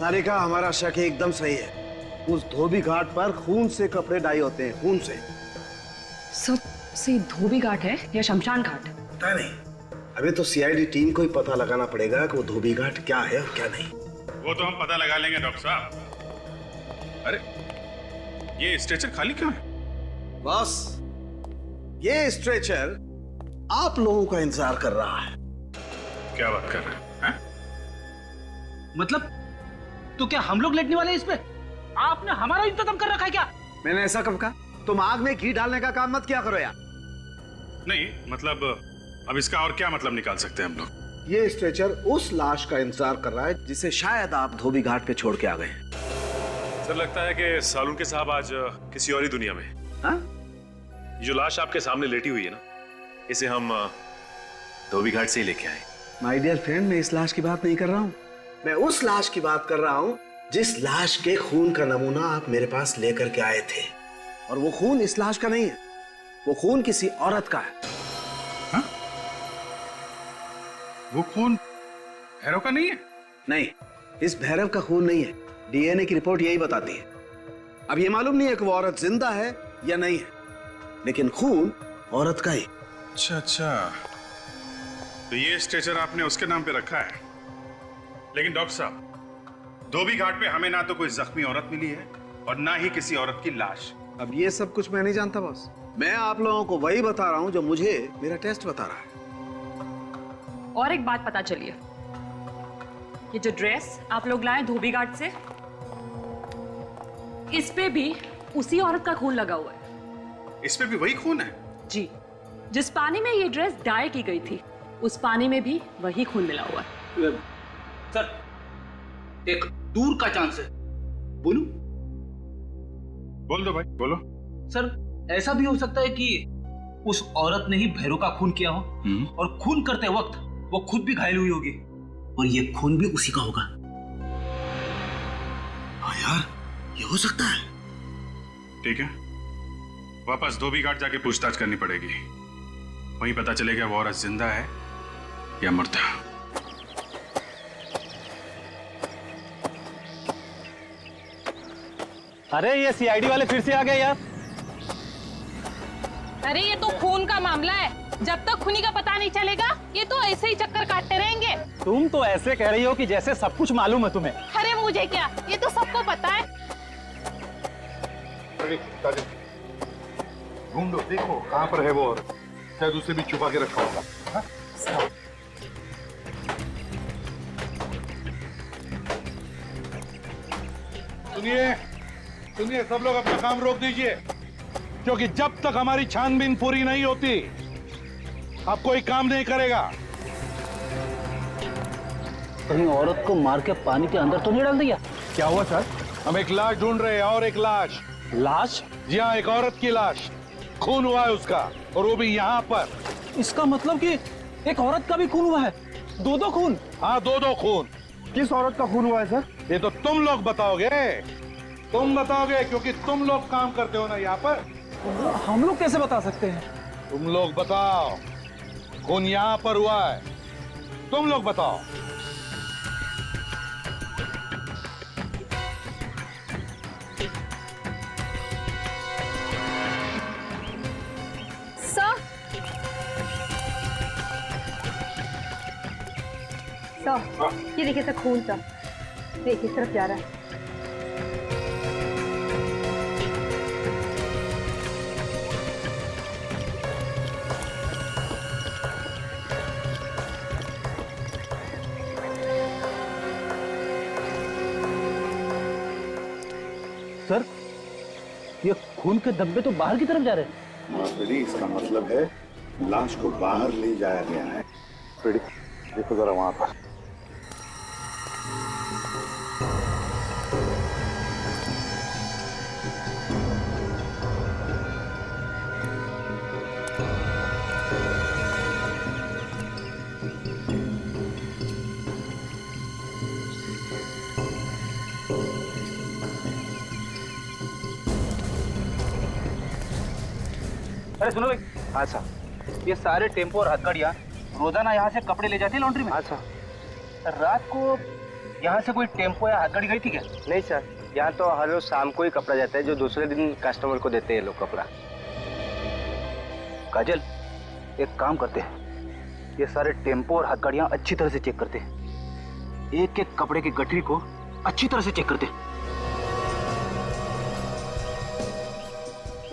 सारिका, हमारा शक एकदम सही है। उस धोबी घाट पर खून से कपड़े डाई होते हैं, खून से। सर, से धोबी घाट है या शमशान घाट? पता नहीं, अभी तो सीआईडी टीम को ही पता लगाना पड़ेगा कि वो धोबी घाट क्या है और क्या नहीं। वो तो हम पता लगा लेंगे डॉक्टर साहब। अरे ये स्ट्रेचर खाली क्यों है? बॉस, ये स्ट्रेचर आप लोगों का इंतजार कर रहा है। क्या बात कर रहे हैं? मतलब तो क्या हम लोग लेटने वाले हैं इस पे? आपने हमारा इंतजाम कर रखा है क्या? मैंने ऐसा कब कहा? तुम आग में घी डालने का काम मत किया करो यार। नहीं मतलब अब इसका और क्या मतलब निकाल सकते हैं हम लोग? ये स्ट्रेचर उस लाश का इंतजार कर रहा है जिसे शायद आप धोबी घाट पे छोड़ के आ गए हैं। सर लगता है कि सालुंके साहब आज किसी और ही दुनिया में। हाँ? ये जो लाश आपके सामने लेटी हुई है ना, इसे हम धोबी घाट से ही लेके आए। माय डियर फ्रेंड, मैं इस लाश की बात नहीं कर रहा हूँ। मैं उस लाश की बात कर रहा हूँ जिस लाश के खून का नमूना आप मेरे पास लेकर के आए थे। और वो खून इस लाश का नहीं है, वो खून किसी औरत का है। हाँ? वो खून भैरव का नहीं है? नहीं, इस भैरव का खून नहीं है। डीएनए की रिपोर्ट यही बताती है। अब ये मालूम नहीं है कि वो औरत जिंदा है या नहीं है, लेकिन खून औरत का ही। अच्छा, तो ये स्ट्रेचर आपने उसके नाम पे रखा है। लेकिन डॉक्टर साहब, धोबी घाट पे हमें ना तो कोई जख्मी औरत मिली है और ना ही किसी औरत की लाश। अब ये सब कुछ मैं नहीं जानता बॉस। मैं आप लोगों को वही बता रहा हूं जो मुझे मेरा टेस्ट बता रहा है। और एक बात पता चली है, ये जो ड्रेस आप लोग लाए धोबी घाट से, इस पे भी उसी औरत का खून लगा हुआ है। इस पे भी वही खून है? जी, जिस पानी में ये ड्रेस डाई की गई थी, उस पानी में भी वही खून मिला हुआ है। सर, एक दूर का चांस है। बोलूं? बोल दो भाई, बोलो। सर, ऐसा भी हो सकता है कि उस औरत ने ही भैरव का खून किया हो और खून करते वक्त वो खुद भी घायल हुई होगी और ये खून भी उसी का होगा। हाँ यार, ये हो सकता है। ठीक है, वापस धोबी घाट जाके पूछताछ करनी पड़ेगी। वहीं पता चलेगा वो औरत जिंदा है या मरता। अरे ये सीआईडी वाले फिर से आ गए यार। अरे ये तो खून का मामला है, जब तक खूनी का पता नहीं चलेगा ये तो ऐसे ही चक्कर काटते रहेंगे। तुम तो ऐसे कह रही हो कि जैसे सब कुछ मालूम है तुम्हें। अरे मुझे क्या, ये तो सबको पता है। ढूंढो, देखो कहाँ पर है वो औरत, शायद उसे भी छुपा के रखा होगा। हाँ? सुनिए, सब लोग अपना काम रोक दीजिए, क्योंकि जब तक हमारी छानबीन पूरी नहीं होती आप कोई काम नहीं करेगा। कहीं औरत को मार के पानी के अंदर तो नहीं डाल दिया? क्या हुआ सर? हम एक लाश ढूंढ रहे हैं, और एक लाश। लाश? जी हाँ, एक औरत की लाश। खून हुआ है उसका, और वो भी यहाँ पर। इसका मतलब कि एक औरत का भी खून हुआ है? दो खून? हाँ, दो खून। किस औरत का खून हुआ है सर? ये तो तुम लोग बताओगे, क्योंकि तुम लोग काम करते हो ना यहाँ पर। हम लोग कैसे बता सकते हैं? तुम लोग बताओ, खून यहाँ पर हुआ है, तुम लोग बताओ। ये देखिए सर, खून सा देखिए इस तरफ जा रहा है। सर, ये खून के धब्बे तो बाहर की तरफ जा रहे हैं। हाँ फ्रेडी, इसका मतलब है लाश को बाहर ले जाया गया है। फ्रेडी, देखो जरा वहां पर। अरे सुनो भाई। अच्छा, ये सारे टेम्पो और हथकड़ियाँ रोजाना यहाँ से कपड़े ले जाती है लॉन्ड्री में। अच्छा, रात को यहाँ से कोई टेम्पो या गाड़ी गई थी क्या? नहीं सर, यहाँ तो हर रोज शाम को ही कपड़ा जाता है, जो दूसरे दिन कस्टमर को देते हैं लोग कपड़ा। काजल, एक काम करते हैं, ये सारे टेम्पो और हथकड़ियाँ अच्छी तरह से चेक करते हैं, एक एक कपड़े की गठरी को अच्छी तरह से चेक करते हैं।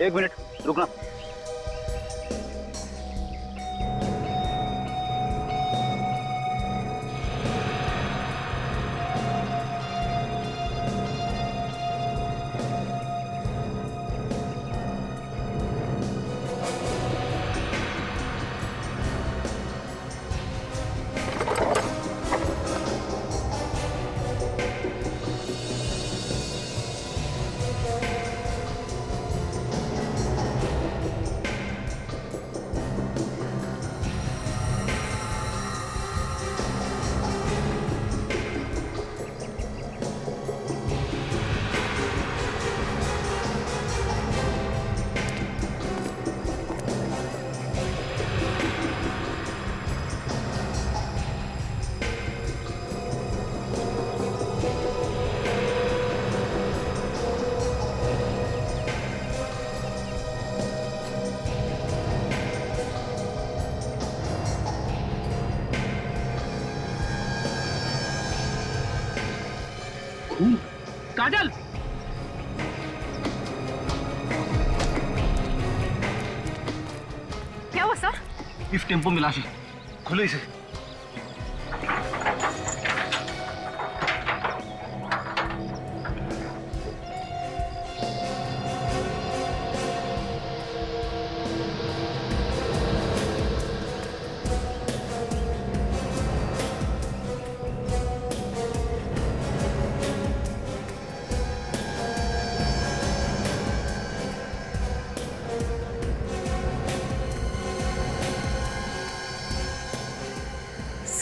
1 मिनट रुकना। काजल, क्या हुआ सर? इस टेम्पो में लाश है, खोलो इसे।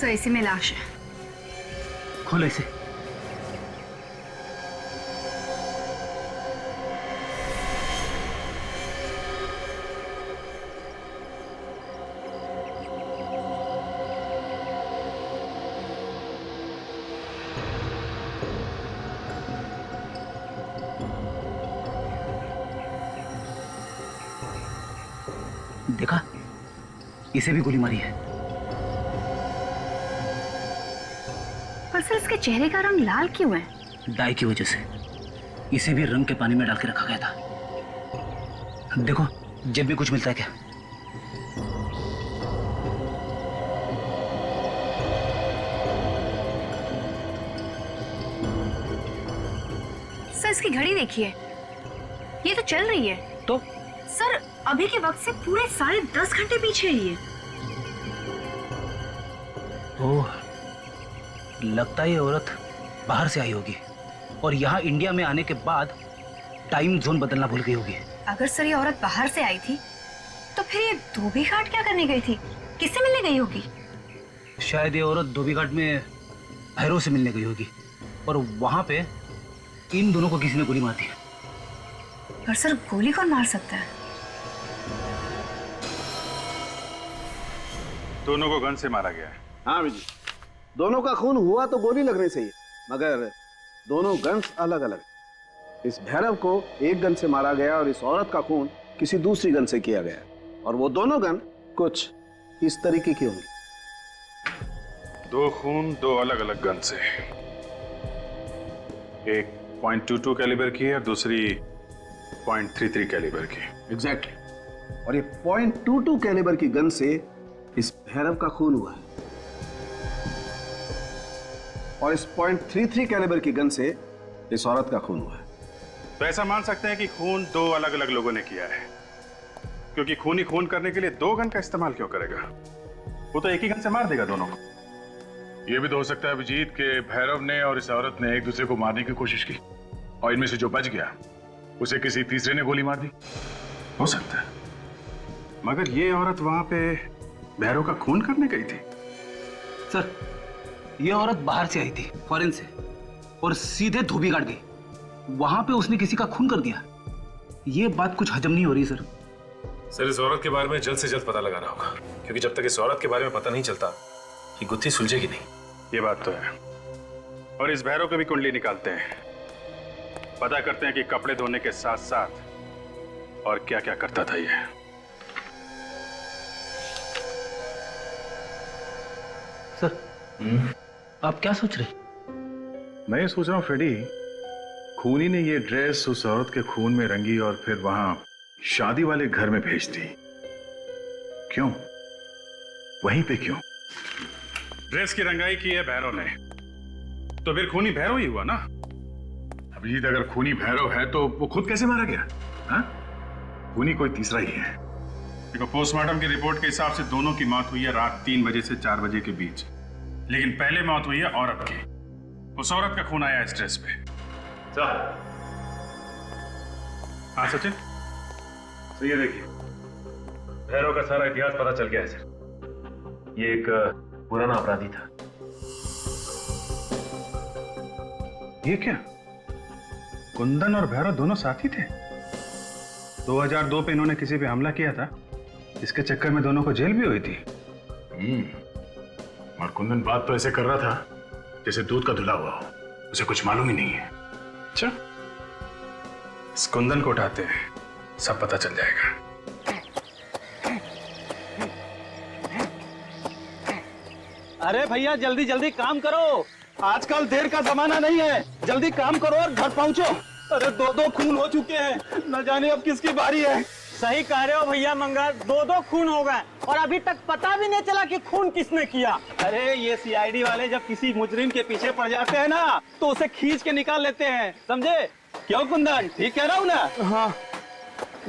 सर, इसी में लाश है। खोलो इसे। देखा, इसे भी गोली मारी है। पर सर, इसके चेहरे का रंग लाल क्यों है? डाई की वजह से। इसे भी रंग के पानी में डाल के रखा गया था। देखो, जेब में कुछ मिलता है क्या? सर, इसकी घड़ी देखिए, ये तो चल रही है। तो सर, अभी के वक्त से पूरे 10.5 घंटे पीछे है ये। ओह, लगता है ये औरत बाहर से आई होगी और यहाँ इंडिया में आने के बाद टाइम जोन बदलना भूल गई होगी। अगर सर ये औरत बाहर से आई थी, तो फिर ये धोबी घाट क्या करने गई थी? किससे मिलने गई होगी? शायद ये औरत धोबी घाट में भैरव से मिलने गई होगी और वहां पे इन दोनों को किसी ने गोली मार दी। पर सर, गोली कौन मार सकता है? दोनों को गन से मारा गया है। हाँ विजय, दोनों का खून हुआ तो गोली लगने से ही, मगर दोनों गन्स अलग अलग। इस भैरव को एक गन से मारा गया और इस औरत का खून किसी दूसरी गन से किया गया, और वो दोनों गन कुछ इस तरीके की होंगी। 2 खून 2 अलग अलग गन से, एक .22 कैलिबर की है और दूसरी .33 कैलिबर की। एग्जैक्टली। और ये .22 कैलिबर की गन से इस भैरव का खून हुआ है और इस .33 कैलिबर की गन से इस औरत का खून हुआ है। तो ऐसा मान सकते हैं कि खून 2 अलग अलग लोगों ने किया है, क्योंकि खून ही खून करने के लिए 2 गन का इस्तेमाल क्यों करेगा? वो तो एक ही गन से मार देगा दोनों को। ये भी तो हो सकता है अभिजीत के भैरव ने और इस औरत ने एक दूसरे को मारने की कोशिश की और इनमें से जो बच गया उसे किसी तीसरे ने गोली मार दी। हो सकता है, मगर ये औरत वहां पे भैरव का खून करने गई थी। सर, ये औरत बाहर से आई थी, फॉरेन से, और सीधे धोबी घाट गई। वहां पे उसने किसी का खून कर दिया। ये बात कुछ हजम नहीं हो रही सर। सर, इस औरत के बारे में जल्द से जल्द पता लगाना होगा, क्योंकि जब तक इस औरत के बारे में पता नहीं चलता ये गुत्थी सुलझेगी नहीं। ये बात तो है, और इस भैरव की भी कुंडली निकालते हैं, पता करते हैं कि कपड़े धोने के साथ साथ और क्या क्या करता था ये। सर आप क्या सोच रहे? मैं ये सोच रहा हूं फ्रेडी, खूनी ने ये ड्रेस उस औरत के खून में रंगी और फिर वहां शादी वाले घर में भेज दी। क्यों? वहीं पे क्यों? ड्रेस की रंगाई की है भैरव ने, तो फिर खूनी भैरव ही हुआ ना। अभिजीत, अगर खूनी भैरव है तो वो खुद कैसे मारा गया? हाँ? खूनी कोई तीसरा ही है। देखो, पोस्टमार्टम की रिपोर्ट के हिसाब से दोनों की मौत हुई है रात 3 बजे से 4 बजे के बीच, लेकिन पहले मौत हुई है औरत की। उस औरत का खून आया इस ड्रेस पे। हाँ सचिन, तो ये देखिए, भैरव का सारा इतिहास पता चल गया है सर। ये एक पुराना अपराधी था। ये क्या? कुंदन और भैरव दोनों साथी थे? 2002 पे इन्होंने किसी पे हमला किया था, इसके चक्कर में दोनों को जेल भी हुई थी। और कुंदन बात तो ऐसे कर रहा था जैसे दूध का धुला हुआ हो, उसे कुछ मालूम ही नहीं है। अच्छा, इस कुंदन को उठाते हैं, सब पता चल जाएगा। अरे भैया जल्दी जल्दी काम करो, आजकल देर का जमाना नहीं है, जल्दी काम करो और घर पहुंचो। अरे 2-2 खून हो चुके हैं, न जाने अब किसकी बारी है। सही कह रहे हो भैया मंगल, 2-2 खून हो गए और अभी तक पता भी नहीं चला कि खून किसने किया। अरे ये सीआईडी वाले जब किसी मुजरिम के पीछे पड़ जाते हैं ना तो उसे खींच के निकाल लेते हैं, समझे? क्यों कुंदन, ठीक कह रहा हूँ ना? हाँ,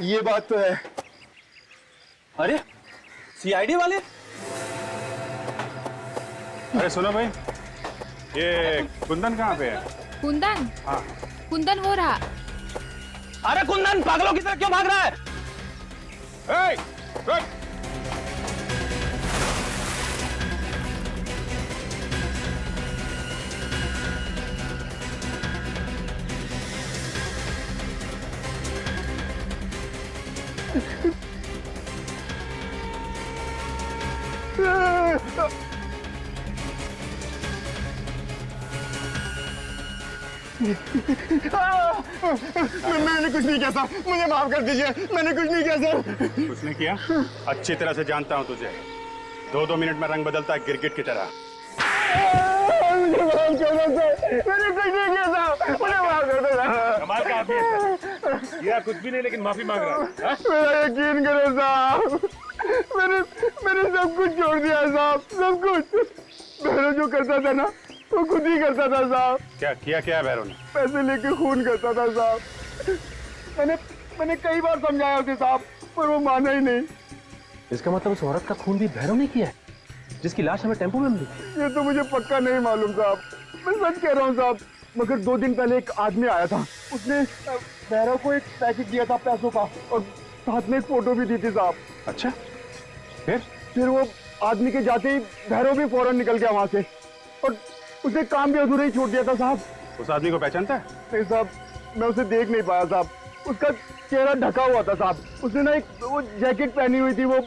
ये बात तो है। अरे सीआईडी वाले? अरे सुनो भाई, ये कुंदन कहाँ पे है? कुंदन? हाँ। कुंदन वो रहा। अरे कुंदन पागलों की तरह क्यों भाग रहा है? Hey! Good! मैंने कुछ नहीं किया सर, मुझे माफ कर दीजिए, मैंने कुछ नहीं किया सर। कुछ नहीं किया? अच्छी तरह से जानता हूं तुझे, 2-2 मिनट में रंग बदलता है गिरगिट की तरह। मुझे माफ कर दो सर, मैंने कुछ नहीं किया सर, मुझे माफ कर दो सर। कमाल का आदमी है सर, किया कुछ भी नहीं लेकिन माफी मांग रहा है। मेरा यकीन करो साहब, मैंने सब कुछ छोड़ दिया साहब, सब कुछ। भैरव जो करता था ना वो खुद ही करता था साहब। क्या किया भैरव ने? पैसे लेके खून करता था साहब। मैंने कई बार समझाया उसे साहब, पर वो माना ही नहीं। इसका मतलब उस औरत का खून भी भैरव ने किया है, जिसकी लाश हमें टेम्पो में मिली? ये तो मुझे पक्का नहीं मालूम साहब, मैं सच कह रहा हूँ साहब। मगर 2 दिन पहले एक आदमी आया था, उसने भैरव को एक पैकेट दिया था पैसों का और साथ में एक फोटो भी दी थी साहब। अच्छा, फिर वो आदमी के जाते ही भैरव भी फौरन निकल गया वहां से और उसे काम भी अधूरा ही छोड़ दिया था साहब। उस आदमी को पहचानता है? नहीं साहब, मैं उसे देख नहीं पाया साहब, उसका चेहरा ढका हुआ था साहब। उसने ना एक वो जैकेट पहनी हुई थी, वो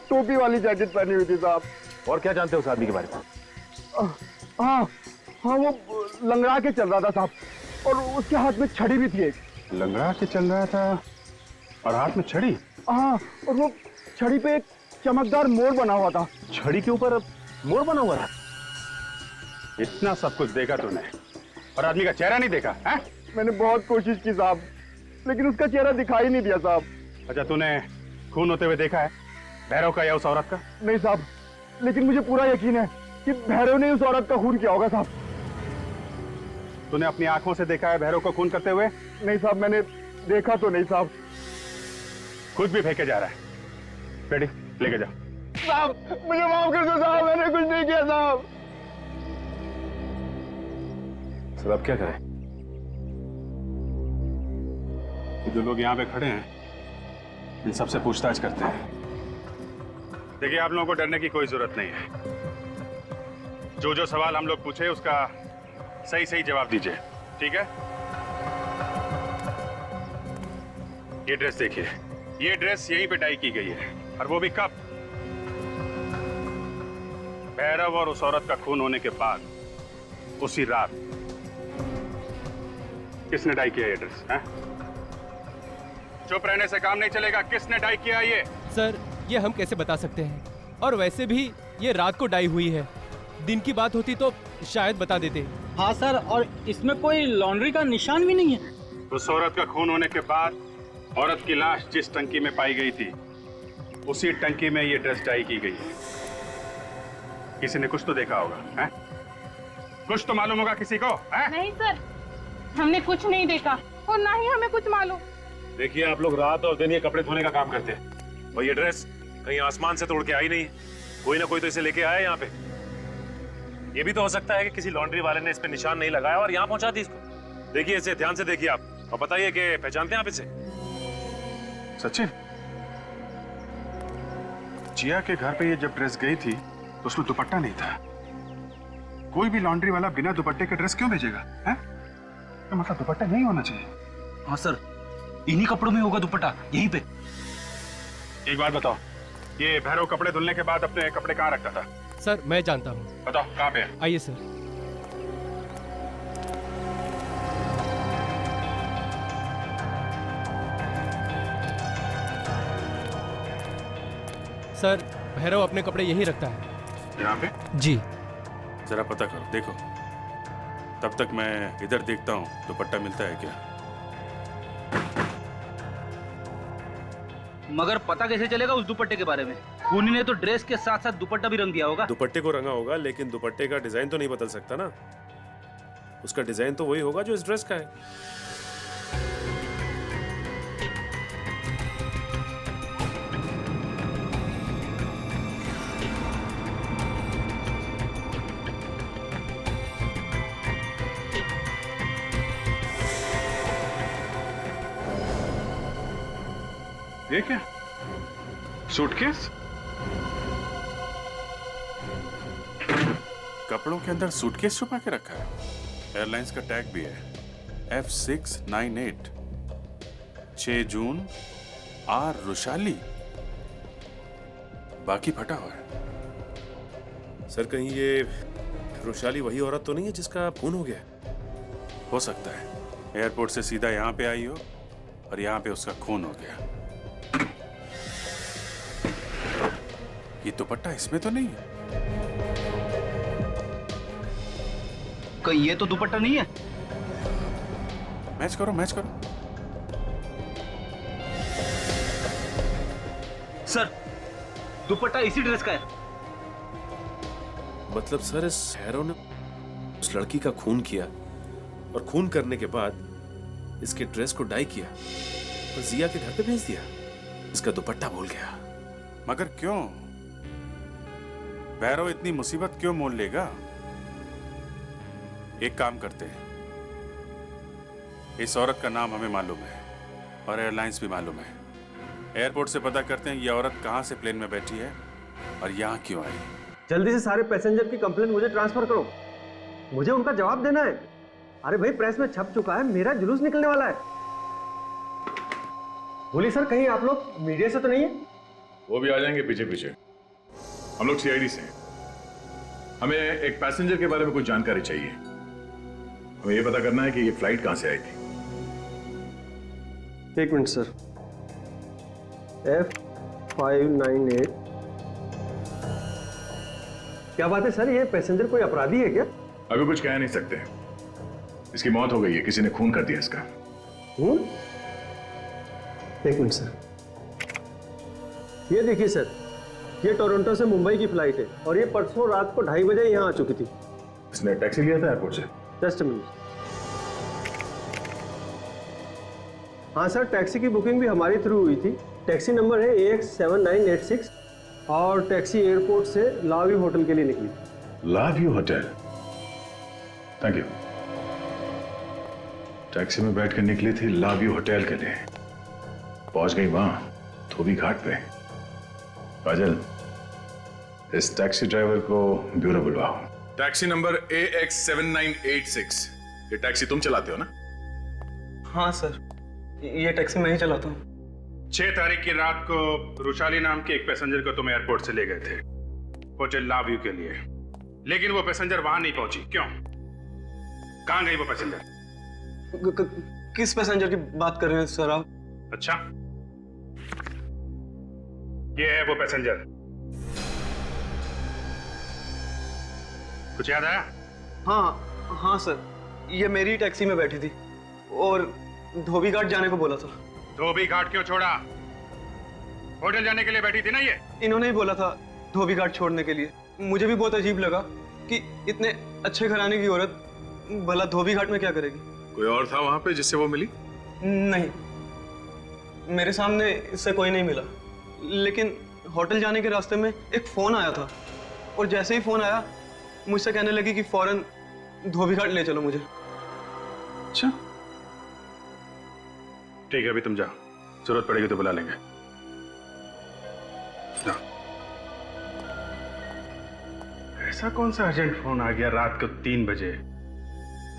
टोपी वाली जैकेट पहनी हुई थी साहब। और क्या जानते हो उस आदमी के बारे में? हाँ, वो लंगड़ा के चल रहा था साहब और उसके हाथ में छड़ी भी थी एक। लंगड़ा के चल रहा था और हाथ में छड़ी? हाँ, और वो छड़ी पे एक चमकदार मोर बना हुआ था। छड़ी के ऊपर मोर बना हुआ था? इतना सब कुछ देखा तूने और आदमी का चेहरा नहीं देखा है? मैंने बहुत कोशिश की साहब, लेकिन उसका चेहरा दिखाई नहीं दिया साहब। अच्छा, तूने खून होते हुए देखा है भैरव का या उस औरत का? नहीं साहब, लेकिन मुझे पूरा यकीन है कि भैरव ने उस औरत का खून किया होगा साहब। तूने अपनी आंखों से देखा है भैरव को खून करते हुए? नहीं साहब, मैंने देखा तो नहीं साहब। खुद भी फेंके जा रहा है। रेडी, लेके जाओ। साहब मुझे माफ कर दो साहब, मैंने कुछ नहीं किया साहब। सर अब क्या करें? जो लोग यहाँ पे खड़े हैं इन सबसे पूछताछ करते हैं। देखिए, आप लोगों को डरने की कोई जरूरत नहीं है। जो सवाल हम लोग पूछे उसका सही जवाब दीजिए, ठीक है? ये ड्रेस देखिए, ये ड्रेस यहीं पे डाई की गई है, और वो भी कब? भैरव और उस औरत का खून होने के बाद, उसी रात किसने डाई किया ये ड्रेस? चुप रहने से काम नहीं चलेगा। किसने डाई किया ये? सर ये हम कैसे बता सकते हैं, और वैसे भी ये रात को डाई हुई है, दिन की बात होती तो शायद बता देते। हाँ सर, और इसमें कोई लॉन्ड्री का निशान भी नहीं है। उस औरत का खून होने के बाद औरत की लाश जिस टंकी में पाई गई थी, उसी टंकी में ये ड्रेस डाई की गई है। किसी ने कुछ तो देखा होगा, हैं? कुछ तो मालूम होगा किसी को, हैं? नहीं सर, हमने कुछ नहीं देखा और ना ही हमें कुछ मालूम। देखिए आप लोग रात और दिन ये कपड़े धोने का काम करते हैं, और ये ड्रेस कहीं आसमान से तोड़ के आई नहीं है। कोई ना कोई तो इसे लेके आया यहाँ पे। ये भी तो हो सकता है कि किसी लॉन्ड्री वाले ने इस पे निशान नहीं लगाया और यहाँ पहुंचा दी इसको। देखिए इसे ध्यान से देखिए आप, और बताइए कि पहचानते हैं आप इसे? सचिन, जिया के घर पे ये जब ड्रेस गई थी तो उसमें दुपट्टा नहीं था। कोई भी लॉन्ड्री वाला बिना दुपट्टे के ड्रेस क्यों भेजेगा, हैं? तो मतलब दुपट्टा नहीं होना चाहिए। हाँ सर, इन्हीं कपड़ों में होगा दुपट्टा, यहीं पे। एक बात बताओ, ये भैरव कपड़े धुलने के बाद अपने कपड़े कहाँ रखता था? सर मैं जानता हूँ। बताओ कहाँ पे है? आइए सर। सर भैरव अपने कपड़े यहीं रखता है। यहाँ पे? जी। जरा पता करो, देखो। तब तक मैं इधर देखता हूँ दुपट्टा मिलता है क्या। मगर पता कैसे चलेगा उस दुपट्टे के बारे में? खूनी ने तो ड्रेस के साथ साथ दुपट्टा भी रंग दिया होगा। दुपट्टे को रंगा होगा, लेकिन दुपट्टे का डिजाइन तो नहीं बदल सकता ना। उसका डिजाइन तो वही होगा जो इस ड्रेस का है। ये क्या? सूटकेस? कपड़ों के अंदर सूटकेस छुपा के रखा है। एयरलाइंस का टैग भी है, F698, 6 जून, आर रुशाली। बाकी फटा हुआ है। सर कहीं ये रुशाली वही औरत तो नहीं है जिसका खून हो गया? हो सकता है एयरपोर्ट से सीधा यहाँ पे आई हो और यहाँ पे उसका खून हो गया। ये दुपट्टा इसमें तो नहीं है? कहीं ये तो दुपट्टा नहीं है? मैच करो, मैच करो। सर दुपट्टा इसी ड्रेस का है। मतलब सर इस हैरो ने उस लड़की का खून किया और खून करने के बाद इसके ड्रेस को डाई किया और जिया के घर पे भेज दिया। इसका दुपट्टा भूल गया। मगर क्यों? भैरव इतनी मुसीबत क्यों मोल लेगा? एक काम करते हैं, इस औरत का नाम हमें मालूम है और एयरलाइंस भी मालूम है। एयरपोर्ट से पता करते हैं ये औरत कहां से प्लेन में बैठी है और यहां क्यों आई। जल्दी से सारे पैसेंजर की कंप्लेंट मुझे ट्रांसफर करो, मुझे उनका जवाब देना है। अरे भाई प्रेस में छप चुका है, मेरा जुलूस निकलने वाला है। बोलिए सर, कहीं आप लोग मीडिया से तो नहीं है? वो भी आ जाएंगे पीछे पीछे। हम लोग सीआईडी से हैं। हमें एक पैसेंजर के बारे में कुछ जानकारी चाहिए। हमें ये पता करना है कि ये फ्लाइट कहां से आई थी। एक मिनट सर। F598। क्या बात है सर, ये पैसेंजर कोई अपराधी है क्या? अभी कुछ कह नहीं सकते। इसकी मौत हो गई है, किसी ने खून कर दिया इसका। खून? एक मिनट सर, ये देखिए सर, ये टोरंटो से मुंबई की फ्लाइट है और ये परसों रात को 2:30 बजे यहाँ आ चुकी थी। इसने टैक्सी लिया था एयरपोर्ट से? Just a minute. हाँ सर, टैक्सी की बुकिंग भी हमारी थ्रू हुई थी। टैक्सी नंबर है AX7986 और टैक्सी एयरपोर्ट से लाव्यू होटल के लिए निकली। लाव्यू होटल? Thank you. टैक्सी में बैठ कर निकली थी लाव्यू होटल के लिए, पहुंच गई वहां धोबी घाट पे। काजल, इस टैक्सी ड्राइवर को ब्यूरो बुलवाओ। Taxi number AX7986। ये टैक्सी तुम चलाते हो ना? हाँ सर, ये टैक्सी मैं ही चलाता हूँ। 6 तारीख की रात को रुशाली नाम के एक पैसेंजर को तुम एयरपोर्ट से ले गए थे होटल लाव्यू के लिए, लेकिन वो पैसेंजर वहां नहीं पहुंची। क्यों? कहां गई वो पैसेंजर? किस पैसेंजर की बात कर रहे हैं सर आप? अच्छा, ये है वो पैसेंजर। कुछ याद आया? हाँ सर, ये मेरी टैक्सी में बैठी थी और धोबी घाट जाने को बोला था। धोबी घाट क्यों छोड़ा? होटल जाने के लिए बैठी थी ना ये? इन्होंने ही बोला था धोबी घाट छोड़ने के लिए। मुझे भी बहुत अजीब लगा कि इतने अच्छे घराने की औरत भला धोबी घाट में क्या करेगी। कोई और था वहां पे जिससे वो मिली? नहीं, मेरे सामने इससे कोई नहीं मिला, लेकिन होटल जाने के रास्ते में एक फोन आया था और जैसे ही फोन आया मुझसे कहने लगी कि फौरन धोबी घाट ले चलो मुझे। अच्छा ठीक है, अभी तुम जाओ, जरूरत पड़ेगी तो बुला लेंगे। जाओ। ऐसा कौन सा अर्जेंट फोन आ गया रात को 3 बजे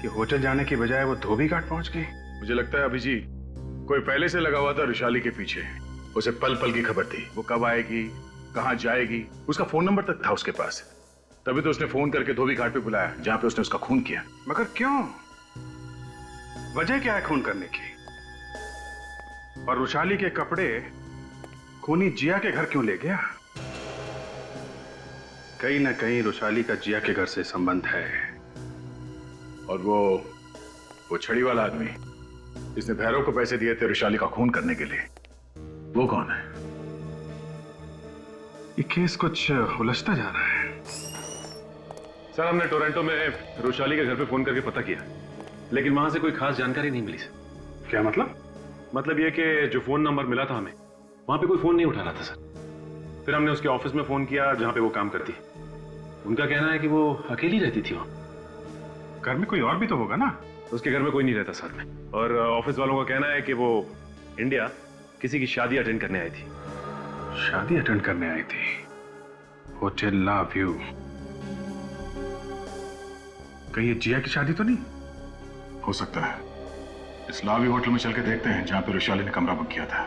कि होटल जाने की बजाय वो धोबी घाट पहुंच गई? मुझे लगता है अभिजीत कोई पहले से लगा हुआ था रुशाली के पीछे। उसे पल पल की खबर थी, वो कब आएगी, कहां जाएगी, उसका फोन नंबर तक था उसके पास। तभी तो उसने फोन करके धोबी घाट पे बुलाया जहां पे उसने उसका खून किया। मगर क्यों? वजह क्या है खून करने की? और रुशाली के कपड़े खूनी जिया के घर क्यों ले गया? कहीं ना कहीं रुशाली का जिया के घर से संबंध है। और वो छड़ी वाला आदमी जिसने भैरव को पैसे दिए थे रुशाली का खून करने के लिए, वो कौन है? ये केस कुछ उलझता जा रहा है। सर, हमने टोरंटो में रुशाली के घर पे फोन करके पता किया, लेकिन वहां से कोई खास जानकारी नहीं मिली सर। क्या मतलब? मतलब ये कि जो फोन नंबर मिला था हमें, वहां पे कोई फोन नहीं उठा रहा था सर। फिर हमने उसके ऑफिस में फोन किया जहां पे वो काम करती है। उनका कहना है कि वो अकेली रहती थी वहां। घर में कोई और भी तो होगा ना? उसके घर में कोई नहीं रहता साथ में। और ऑफिस वालों का कहना है कि वो इंडिया किसी की शादी अटेंड करने आई थी। शादी अटेंड करने आई थी? होटल ला व्यू। कहीं ये जिया की शादी तो नहीं? हो सकता है। इस लावी होटल में चल के देखते हैं जहां पे रुशाली ने कमरा बुक किया था,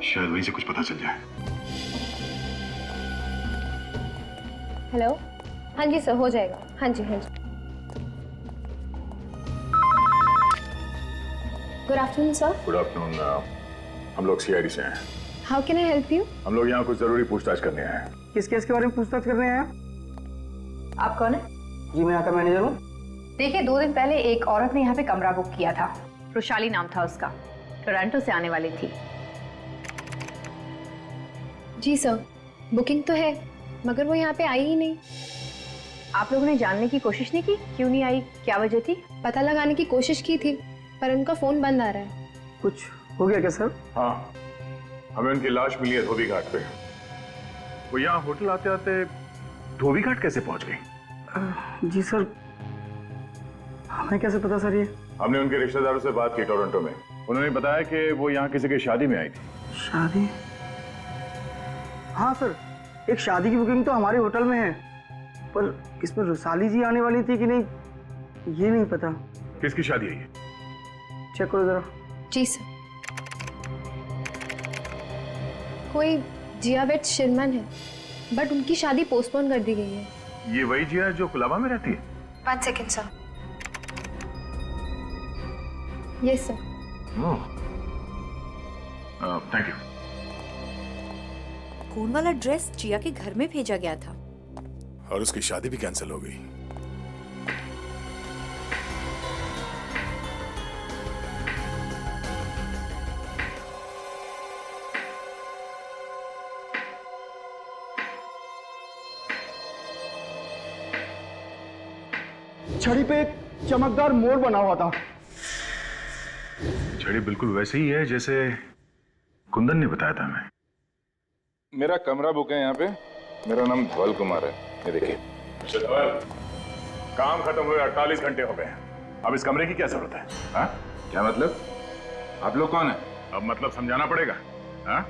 शायद वहीं से कुछ पता चल जाए। हेलो, हाँ जी सर, हो जाएगा। हाँ जी हाँ जी। Good afternoon sir. Good afternoon. हम लोग सीआईडी से हैं। How can I help you? हम लोग यहाँ कुछ जरूरी पूछताछ करने आए हैं। किस केस के बारे में पूछताछ कर रहे हैं आप कौन है? जी मैं यहाँ का मैनेजर हूँ। देखिए, 2 दिन पहले एक औरत ने यहाँ पे कमरा बुक किया था। रुशाली नाम था उसका, टोरंटो से आने वाली थी। जी सर, बुकिंग तो है, मगर वो यहाँ पे आई ही नहीं। आप लोगों ने जानने की कोशिश नहीं की क्यों नहीं आई, क्या वजह थी? पता लगाने की कोशिश की थी, पर उनका फोन बंद आ रहा है। कुछ हो गया क्या सर? हाँ, हमें उनकी लाश मिली है धोबी घाट पे। वो यहाँ होटल आते आते धोबी घाट कैसे पहुंच गई? जी सर, हमें कैसे पता सर? ये हमने उनके रिश्तेदारों से बात की टोरंटो में। उन्होंने बताया कि वो यहाँ किसी की शादी में आई थी। शादी? हाँ सर, एक शादी की बुकिंग तो हमारे होटल में है, पर इसमें रुशाली जी आने वाली थी कि नहीं ये नहीं पता। किसकी शादी है ये? चेक करो जरा। जी सर, कोई जियावेट शिरमन है, बट उनकी शादी पोस्टपोन कर दी गई है। ये वही जिया जो कुलाबा में रहती है? 1 second sir. Yes sir. Thank you. खून वाला ड्रेस जिया के घर में भेजा गया था और उसकी शादी भी कैंसिल हो गई। छड़ी पे एक चमकदार मोर बना हुआ था। छड़ी बिल्कुल वैसे ही है जैसे कुंदन ने बताया था हमें। मेरा कमरा बुक है यहाँ पे। मेरा नाम धवल कुमार है। ये देखिए। काम खत्म हुए 48 घंटे हो गए। अब इस कमरे की क्या जरूरत है? हाँ? क्या मतलब? आप लोग कौन है? अब मतलब समझाना पड़ेगा। हाँ?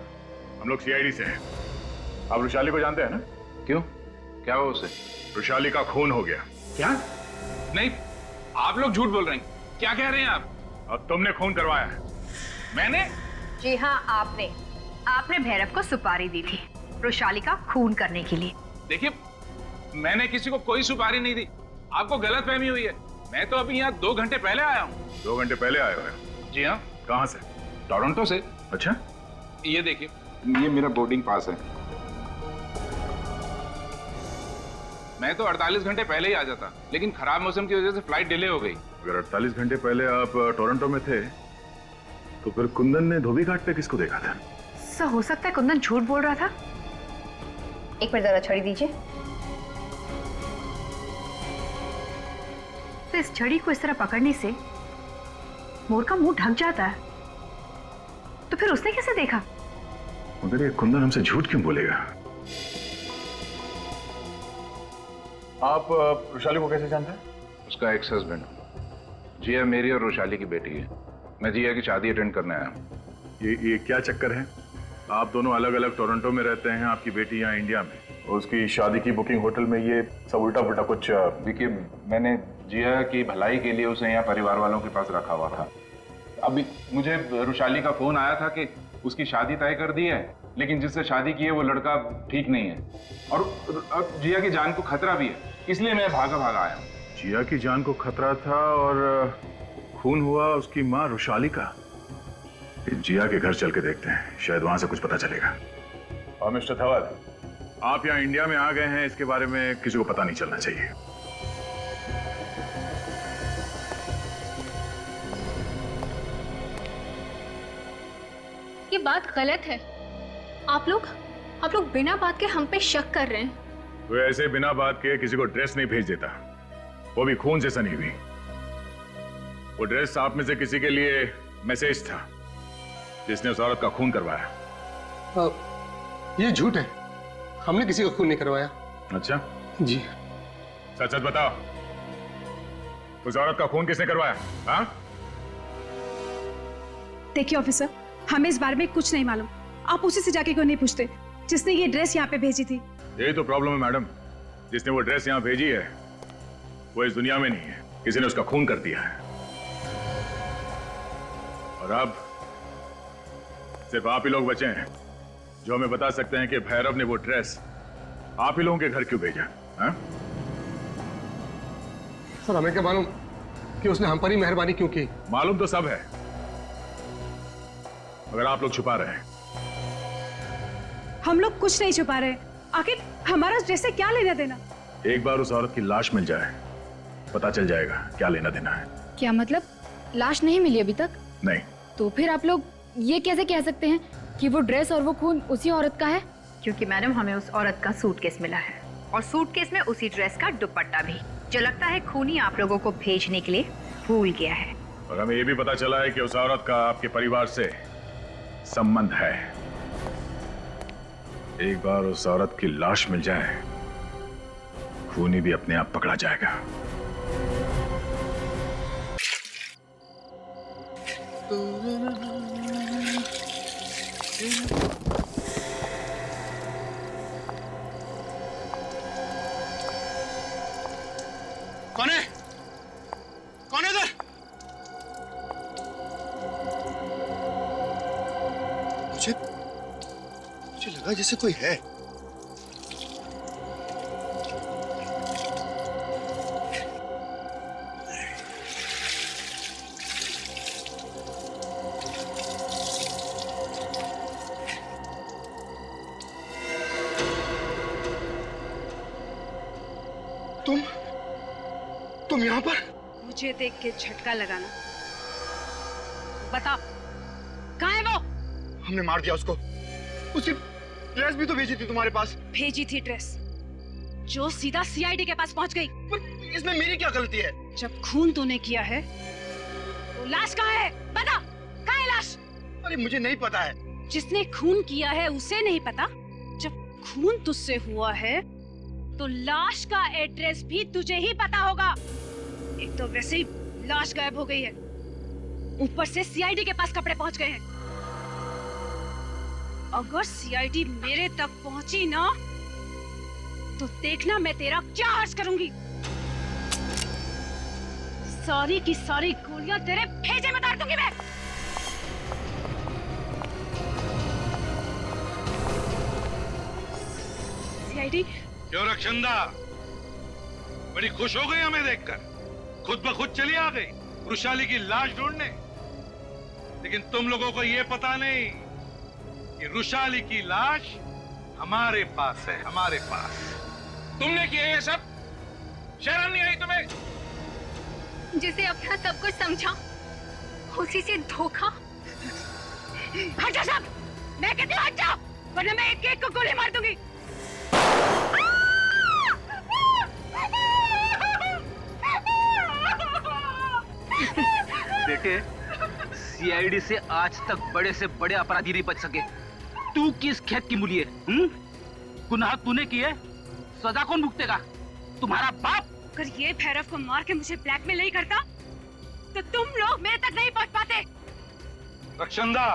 हम लोग सीआईडी से हैं। आप रुशाली को जानते हैं ना? क्यों? क्या हुआ उसे? रुशाली का खून हो गया। क्या? नहीं, आप लोग झूठ बोल रहे हैं। क्या कह रहे हैं आप? अब तुमने खून करवाया है। मैंने? जी हाँ, आपने भैरव को सुपारी दी थी रुशाली का खून करने के लिए। देखिए, मैंने किसी को कोई सुपारी नहीं दी। आपको गलतफहमी हुई है। मैं तो अभी यहाँ 2 घंटे पहले आया हूँ। 2 घंटे पहले आए हो? जी हाँ। कहाँ से? टोरंटो से। अच्छा, ये देखिए, ये मेरा बोर्डिंग पास है। मैं तो 48 घंटे पहले ही आ जाता, लेकिन खराब मौसम की वजह से फ्लाइट डिले हो गई। अगर 48 घंटे पहले आप टोरंटो में थे, तो फिर कुंदन ने धोबी घाट पे किसको देखा था? सर हो सकता है कुंदन झूठ बोल रहा था। एक मिनट जरा छड़ी दीजिए। तो इस छड़ी को इस तरह पकड़ने से मोर का मुंह ढक जाता है, तो फिर उसने कैसे देखा? मगर ये कुंदन हमसे झूठ क्यों बोलेगा? आप रोशाली को कैसे जानते हैं? उसका एक्स हस्बैंड। जिया मेरी और रोशाली की बेटी है। मैं जिया की शादी अटेंड करने आया हूँ। ये क्या चक्कर है? आप दोनों अलग अलग टोरंटो में रहते हैं, आपकी बेटी यहाँ इंडिया में, और उसकी शादी की बुकिंग होटल में, ये सब उल्टा पुल्टा कुछ। देखिए, मैंने जिया की भलाई के लिए उसे यहाँ परिवार वालों के पास रखा हुआ था। अभी मुझे रोशाली का फोन आया था कि उसकी शादी तय कर दी है, लेकिन जिससे शादी की है वो लड़का ठीक नहीं है, और अब जिया की जान को खतरा भी है, इसलिए मैं भागा आया हूँ। जिया की जान को खतरा था और खून हुआ उसकी माँ रोशाली का। जिया के घर चल के देखते हैं, शायद वहां से कुछ पता चलेगा। और मिस्टर धवल, आप यहाँ इंडिया में आ गए हैं, इसके बारे में किसी को पता नहीं चलना चाहिए। ये बात गलत है। आप लोग बिना बात के हम पे शक कर रहे हैं। वो ऐसे बिना बात के किसी को ड्रेस नहीं भेज देता, वो भी खून से सनी हुई। वो ड्रेस आप में से किसी के लिए मैसेज था, जिसने उस औरत का खून करवाया। ये झूठ है, हमने किसी का खून नहीं करवाया। अच्छा जी। सच सच बताओ, उस औरत का खून किसने करवाया? हाँ? देखिए ऑफिसर, हमें इस बारे में कुछ नहीं मालूम। आप उसी से जाके क्यों नहीं पूछते जिसने ये ड्रेस यहाँ पे भेजी थी? यही तो प्रॉब्लम है मैडम, जिसने वो ड्रेस यहाँ भेजी है वो इस दुनिया में नहीं है, किसी ने उसका खून कर दिया है। और अब सिर्फ आप ही लोग बचे हैं जो हमें बता सकते हैं कि भैरव ने वो ड्रेस आप ही लोगों के घर क्यों भेजा। हाँ? सर हमें क्या मालूम कि उसने हम पर ही मेहरबानी क्यों की? मालूम तो सब है, मगर आप लोग छुपा रहे हैं। हम लोग कुछ नहीं छुपा रहे। आखिर हमारा ड्रेस से क्या लेना देना? एक बार उस औरत की लाश मिल जाए, पता चल जाएगा क्या लेना देना है। क्या मतलब? लाश नहीं मिली अभी तक? नहीं। तो फिर आप लोग ये कैसे कह सकते हैं कि वो ड्रेस और वो खून उसी औरत का है? क्योंकि मैडम हमें उस औरत का सूटकेस मिला है, और सूटकेस में उसी ड्रेस का दुपट्टा भी, जो लगता है खूनी आप लोगों को भेजने के लिए भूल गया है। और हमें ये भी पता चला है कि उस औरत का आपके परिवार से संबंध है। एक बार उस औरत की लाश मिल जाए, खूनी भी अपने आप पकड़ा जाएगा। कौन है? कौन है इधर? मुझे लगा जैसे कोई है। तुम यहाँ पर? मुझे देख के झटका लगाना। बता, कहाँ है वो? हमने मार दिया उसको। उसकी ड्रेस भी तो भेजी थी तुम्हारे पास। भेजी थी ड्रेस, जो सीधा सीआईडी के पास पहुंच गई। पर इसमें मेरी क्या गलती है? जब खून तूने किया है तो लाश कहाँ है? बता, कहाँ है लाश? अरे मुझे नहीं पता है। जिसने खून किया है उसे नहीं पता? जब खून तुझसे हुआ है तो लाश का एड्रेस भी तुझे ही पता होगा। एक तो वैसे ही लाश गायब हो गई है, ऊपर से सीआईडी के पास कपड़े पहुंच गए हैं। अगर सीआईडी मेरे तक पहुंची ना तो देखना मैं तेरा क्या हर्ष करूंगी। सारी की सारी गोलियां तेरे भेजे में डाल दूंगी मैं। सीआईडी। क्यों रक्षंदा, बड़ी खुश हो गई हमें देखकर? खुद ब खुद चली आ गई वृषाली की लाश ढूंढने। लेकिन तुम लोगों को यह पता नहीं कि वृषाली की लाश हमारे पास है, हमारे पास। तुमने किया ये सब? शर्म नहीं आई तुम्हें? जिसे अपना सब कुछ समझा उसी से धोखा। हट जा सब, मैं कहती हूँ हट जाओ, वरना मैं एक एक को गोली मार दूंगी। बेटे, सीआईडी से आज तक बड़े से बड़े अपराधी नहीं बच सके। तू किस खेत की मूली है? गुनाह तूने किए, सजा कौन भुगतेगा? तुम्हारा बाप। अगर ये भैरव को मार के मुझे ब्लैकमेल नहीं करता तो तुम लोग मेरे तक नहीं पहुंच पाते। रक्षंदा,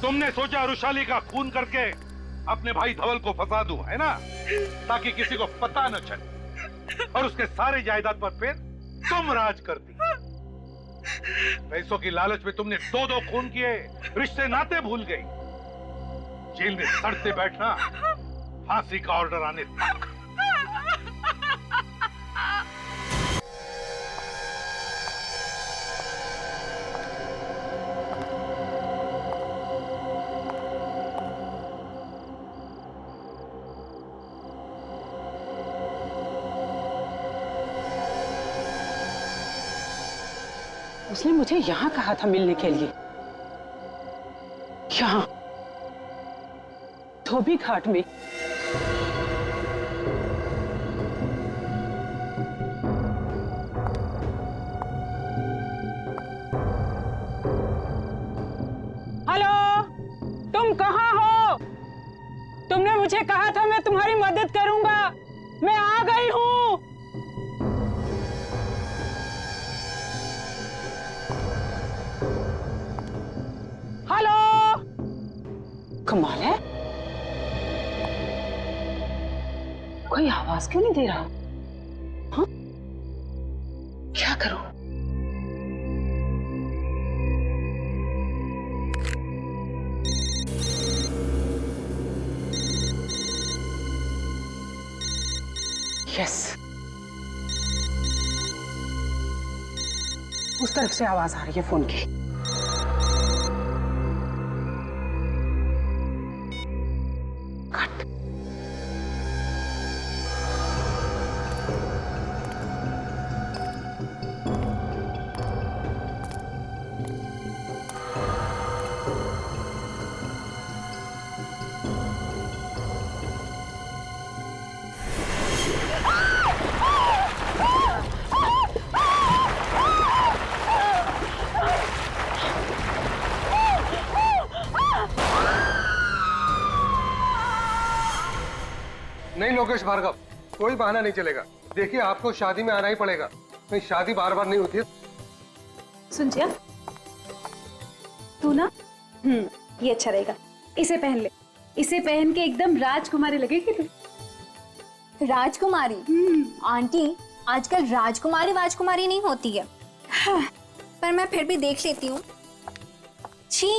तुमने सोचा वृषाली का खून करके अपने भाई धवल को फंसा दूं, है ना? ताकि किसी को पता न चले और उसके सारे जायदाद पर फिर तुम राज करती। पैसों की लालच में तुमने 2-2 खून किए, रिश्ते नाते भूल गई। जेल में सड़ते बैठना, फांसी का ऑर्डर आने तक। उसने मुझे यहाँ कहा था मिलने के लिए, यहाँ धोबी घाट में। हेलो, तुम कहाँ हो? तुमने मुझे कहा था मैं तुम्हारी मदद करूंगा, मैं आ गई हूँ। हेलो, कमाल है, कोई आवाज क्यों नहीं दे रहा? हाँ? क्या करूं? यस, उस तरफ से आवाज आ रही है फोन की। नहीं लोकेश भार्गव, कोई बहाना नहीं चलेगा। देखिए, आपको शादी में आना ही पड़ेगा, नहीं शादी बार बार नहीं होती है। सुन जिया, तू ना ये अच्छा रहेगा, इसे पहन ले। इसे पहन के एकदम राजकुमारी लगेगी तू। राजकुमारी? आंटी, आजकल राजकुमारी नहीं होती है। हाँ, पर मैं फिर भी देख लेती हूँ। छी,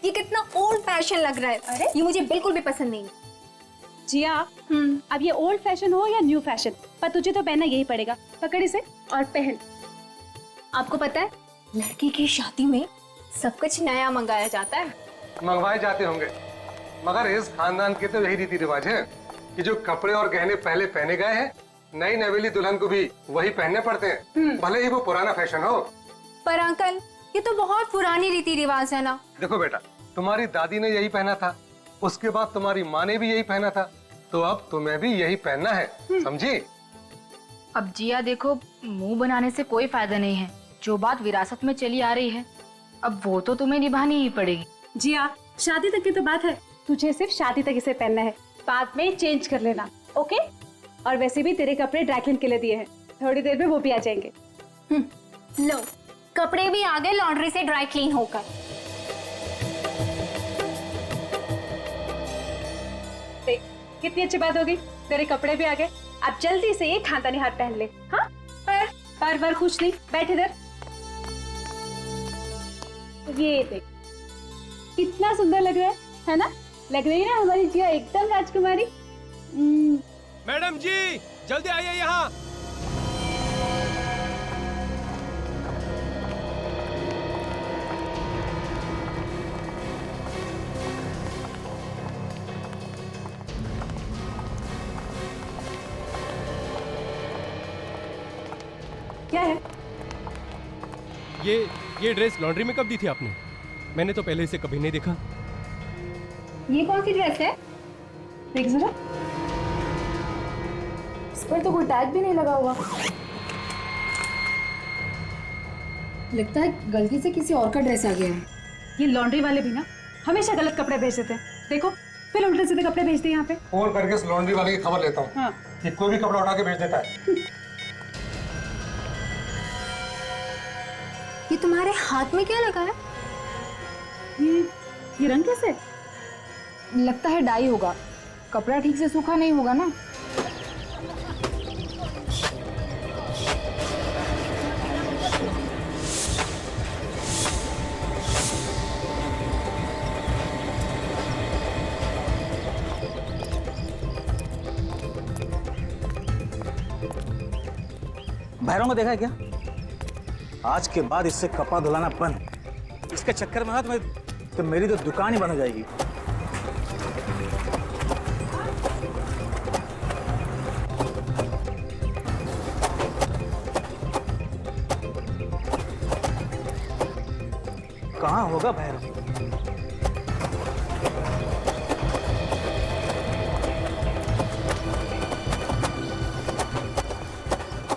ये कितना ओल्ड फैशन लग रहा है। अरे ये मुझे बिल्कुल भी पसंद नहीं। जिया, अब ये ओल्ड फैशन हो या न्यू फैशन, पर तुझे तो पहनना यही पड़ेगा। पकड़ इसे और पहन। आपको पता है, लड़की की शादी में सब कुछ नया मंगाया जाता है। मंगवाए जाते होंगे, मगर इस खानदान के तो यही रीति रिवाज है कि जो कपड़े और गहने पहले पहने गए हैं, नई नवेली दुल्हन को भी वही पहनने पड़ते हैं, भले ही वो पुराना फैशन हो। पर अंकल, ये तो बहुत पुरानी रीति रिवाज है ना। देखो बेटा, तुम्हारी दादी ने यही पहना था, उसके बाद तुम्हारी माँ ने भी यही पहना था, तो अब तुम्हें भी यही पहनना है, समझी? अब जिया देखो, मुंह बनाने से कोई फायदा नहीं है। जो बात विरासत में चली आ रही है, अब वो तो तुम्हें निभानी ही पड़ेगी। जिया, शादी तक की तो बात है, तुझे सिर्फ शादी तक इसे पहनना है, बाद में चेंज कर लेना, ओके? और वैसे भी तेरे कपड़े ड्राई क्लीन के लिए दिए हैं, थोड़ी देर में वो भी आ जाएंगे। लो, कपड़े भी आ गए लॉन्ड्री से ड्राई क्लीन होकर। देख, कितनी अच्छी बात होगी, तेरे कपड़े भी आ गए। अब जल्दी से ये खानदानी हार पहन ले। हाँ? पर खुश नहीं, बैठ इधर। ये देख, कितना सुंदर लग रहा है ना? लग रही है ना हमारी जिया एकदम राजकुमारी। मैडम जी, जल्दी आइए यहाँ। क्या है? ये ड्रेस लॉन्ड्री में कब दी थी आपने? मैंने तो पहले इसे कभी नहीं देखा। ये कौन सी ड्रेस है? देख जरा, इस पर तो कोई टैग भी नहीं लगा हुआ। लगता है गलती से किसी और का ड्रेस आ गया है। ये लॉन्ड्री वाले भी ना हमेशा गलत कपड़े भेज देते हैं। देखो फिर उल्टे सीधे कपड़े भेजते हैं यहाँ पे। फोन करके इस लॉन्ड्री वाले की खबर लेता हूँ। हाँ। कि कोई भी कपड़ा उठा के भेज देता है। ये तुम्हारे हाथ में क्या लगा है? ये रंग कैसे? लगता है डाई होगा। कपड़ा ठीक से सूखा नहीं होगा ना। भैरव को देखा है क्या? आज के बाद इससे कपड़ा धुलाना बंद। इसके चक्कर में ना तो मेरी तो दुकान ही बंद हो जाएगी। कहाँ होगा भैरव?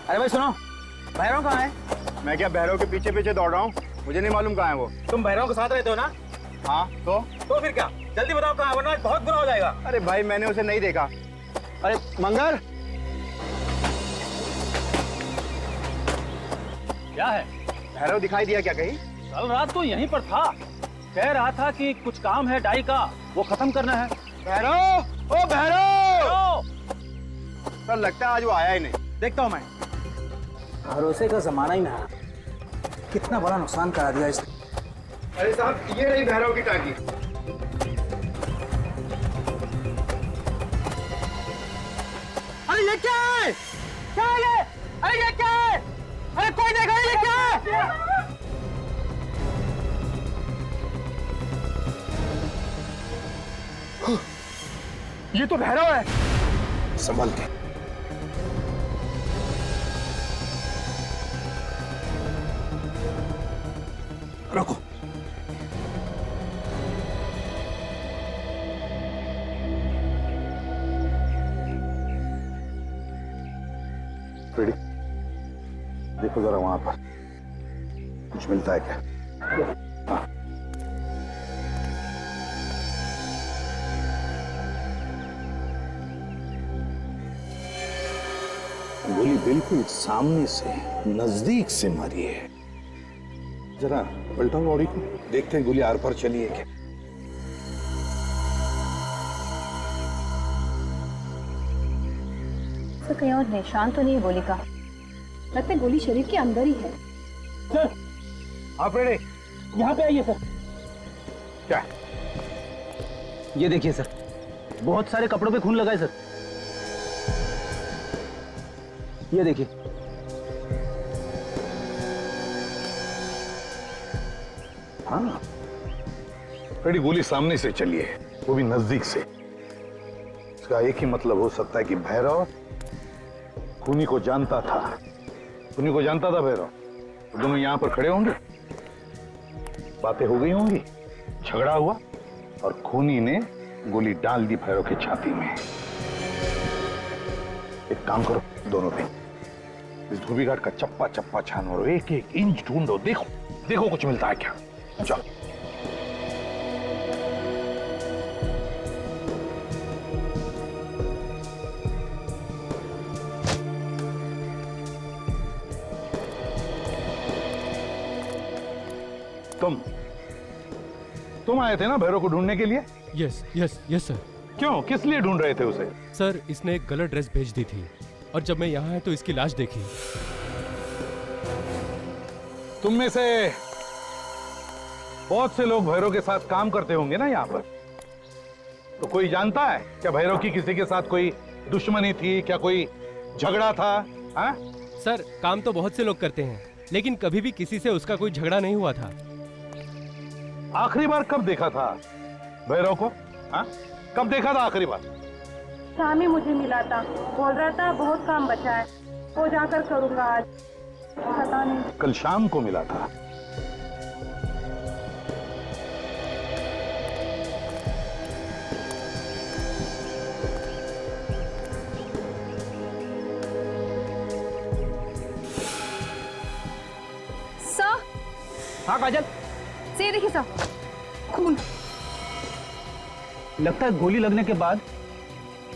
अरे भाई सुनो, भैरव कहाँ है? मैं क्या भैरव के पीछे पीछे दौड़ रहा हूँ? मुझे नहीं मालूम कहाँ है वो। तुम भैरव के साथ रहते हो ना? हाँ तो फिर क्या? जल्दी बताओ कहाँ है, वरना बहुत बुरा हो जाएगा। अरे भाई मैंने उसे नहीं देखा। अरे मंगर, क्या है? भैरव दिखाई दिया क्या कहीं? कल रात तो यहीं पर था। कह रहा था कि कुछ काम है डाई का, वो खत्म करना है। भैरव, ओ भैरव! सर लगता है आज वो आया ही नहीं। देखता हूँ मैं। भरोसे का जमाना ही ना, कितना बड़ा नुकसान करा दिया इसने। अरे साहब ये रही भैरव की टांकी। अरे ये क्या है? क्या है ये? अरे ये क्या है? अरे कोई देखा ये क्या है? ये तो भैरव है। संभल के। रुको। फ्रेडी, देखो जरा वहां पर कुछ मिलता है क्या? हाँ। गोली बिल्कुल सामने से, नजदीक से मारी है। जरा पलटाओ बॉडी को, देखते हैं गोली आर पार चली है क्या। तो कहीं और निशान तो नहीं है गोली का। लगता है गोली शरीर के अंदर ही है। सर, आप रेडी? यहाँ पे आइए सर। क्या? ये देखिए सर, बहुत सारे कपड़ों पे खून लगा है सर। ये देखिए। हाँ, फ्रेडी गोली सामने से चली है, वो भी नजदीक से। इसका एक ही मतलब हो सकता है कि भैरव खूनी को जानता था। खूनी को जानता था भैरव, तो दोनों यहां पर खड़े होंगे, बातें हो गई होंगी, झगड़ा हुआ और खूनी ने गोली डाल दी भैरव की छाती में। एक काम करो दोनों पे, इस धोबी घाट का चप्पा चप्पा छानो, एक एक इंच ढूंढो, देखो देखो कुछ मिलता है क्या। चलो। तुम आए थे ना भैरव को ढूंढने के लिए? Yes yes yes sir. क्यों, किस लिए ढूंढ रहे थे उसे? सर, इसने एक गलत ड्रेस भेज दी थी और जब मैं यहाँ आया तो इसकी लाश देखी। तुम में से बहुत से लोग भैरव के साथ काम करते होंगे ना यहाँ पर, तो कोई जानता है क्या भैरव की किसी के साथ कोई दुश्मनी थी, क्या कोई झगड़ा था? हा? सर, काम तो बहुत से लोग करते हैं, लेकिन कभी भी किसी से उसका कोई झगड़ा नहीं हुआ था। आखिरी बार कब देखा था भैरव को? हा? कब देखा था आखिरी बार? शाम ही मुझे मिला था, बोल रहा था बहुत काम बचा है, वो जाकर करूंगा आज। पता नहीं। कल शाम को मिला था। सर। हाँ काजल। से देखिए सर, खून। लगता है गोली लगने के बाद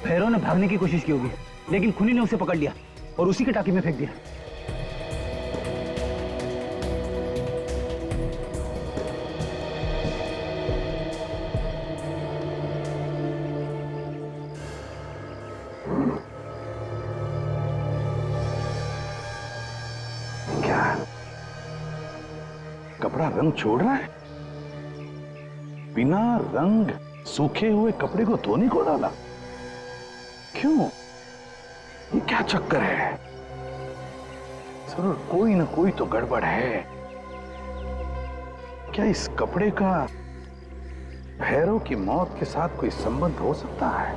भैरव ने भागने की कोशिश की होगी, लेकिन खूनी ने उसे पकड़ लिया और उसी के टाकी में फेंक दिया। क्या कपड़ा रंग छोड़ रहा है? बिना रंग सूखे हुए कपड़े को धोने को डाला? क्यों? ये क्या चक्कर है? जरूर कोई ना कोई तो गड़बड़ है। क्या इस कपड़े का भैरव की मौत के साथ कोई संबंध हो सकता है?